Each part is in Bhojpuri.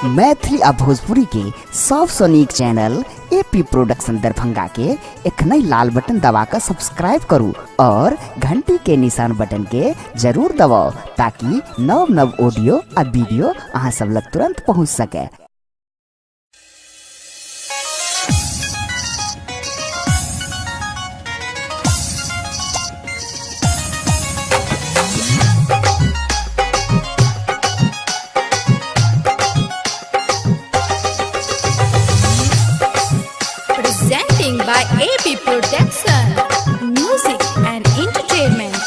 मैथिली आ भोजपुरी के सबसे नीक चैनल एपी प्रोडक्शन दरभंगा के एखने लाल बटन दबाकर सब्सक्राइब करू और घंटी के निशान बटन के जरूर दबाओ ताकि नव नव ऑडियो आ वीडियो अहाँ सब लग तुरंत पहुंच सके। Presenting by AP Production, Music and Entertainment.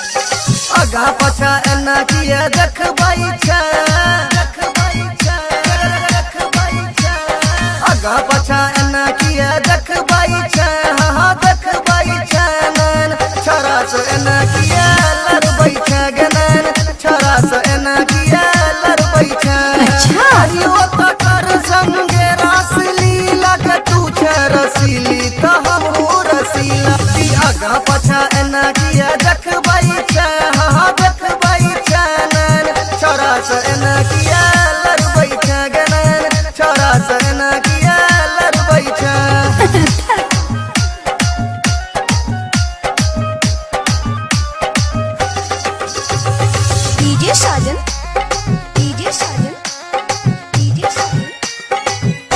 आगा पछा एना किया देखबाई छे, आगा पछा एना किया देखबाई छे, हाँ देखबाई छे नैन छोरा से एना किया लड़बाई छे गनैन छोरा से एना किया लड़बाई छे। अच्छा यो तो कर संगे रासली लगे तू छे रसीली तो हमहू रसीला की आगा पछा एना किया देखबाई छे, हाँ देखबाई छे नैन छोरा से एना किया लड़बाई छे गनैन छोरा से एना किया लड़बाई छे। DJ Sajan, DJ Sajan, DJ Sajan.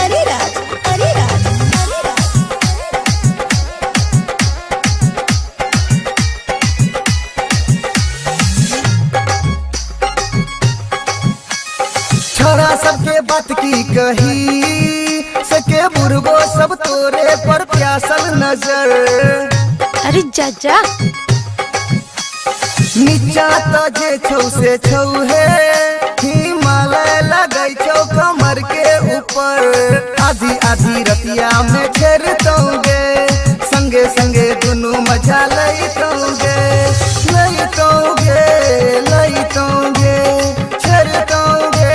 Are Raj, Are Raj, Are Raj. छोरा सबके बात की कही सके बुरगो सब तोरे पर प्यासल नजर। अरे चाचा नीचा तो जे छौ से छौ है हिमालय लगै छौ कमर के ऊपर आधी आधी रतिया में छेड़तोगे संगे संगे दुनू मजा लैतोगे लैतोगे लैतोगे छेड़तोगे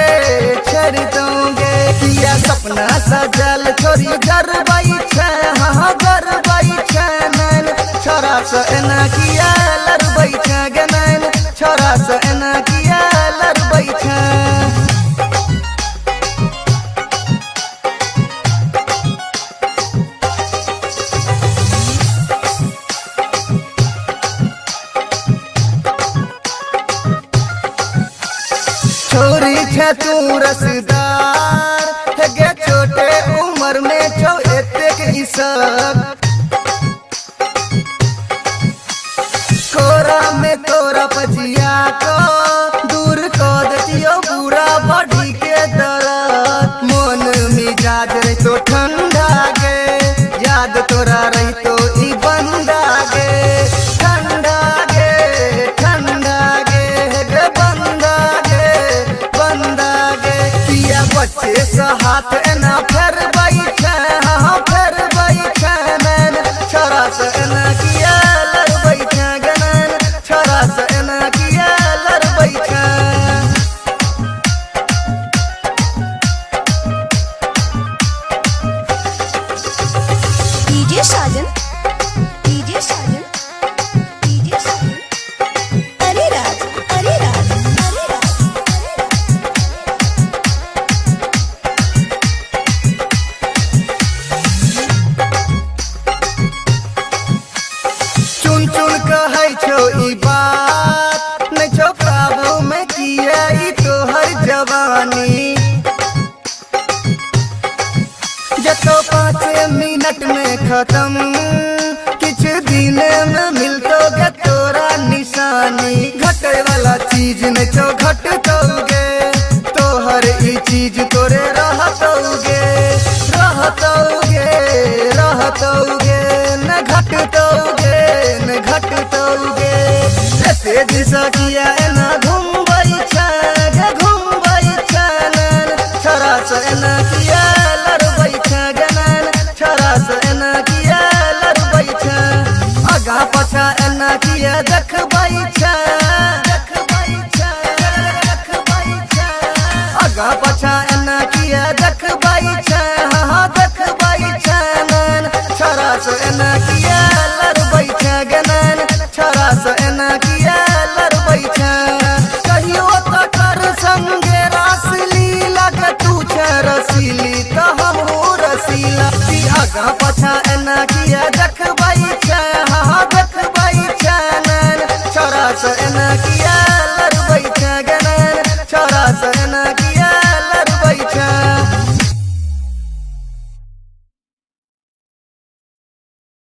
छेड़तोगे किया सपना सजल छोरी गरबाई छे, हाँ गरबाई छे नैन छोरा से एना किया लड़बाई छे गनैन छोरा से एना किया लड़बाई छे। छोरी छे तू रसदार गे छोटे उम्र में छौ एतेक इसक कोरा में तोरा पजिया को दूर कर देतियो पूरा बॉडी के दर्द मन मिजाज रही तो ठंडा गे याद तोरा रही तो ई बंदा गे ठंडा गे ठंडा गे गे बंदा गे किया बच्चे से हाथ एना फेर बाई छे, हाँ फेर बाई छे नैन छोरा से एना किया लड़बाई छे गनैन छोरा से एना किया लड़बाई छे। DJ Sajan, DJ Sajan, DJ Sajan. Are Raj, Are Raj, Are Raj. चुन चुन कहै छौ ई बात नै छौ काबू में किया ई तोहर जवानी जतो 5 मिनट में खत्म किछ दिन में मिलतो गे तोरा निशानी घटे वाला चीज नै छौ घटतोगे तोहर ई चीज तोरे रहतोगे रहतोगे रहतोगे न घटतोगे न घटतोगे ऐसे दिशा किया एना घूमबाई छे गे घूमबाई छे नैन छोरा से एना किया लड़बाई छे गनैन छोरा से एना किया लड़बाई छे आगा पछा एना किया देखबाई छे देखबाई छे देखबाई छे आगा पछा एना किया देखबाई छे, हाँ देखबाई छे नैन छोरा से एना किया लड़बाई छे गनैन छोरा से एना किया लड़बाई छे। कहियो तो कर संगे रासली लगे तू छे आगा पछा एना किया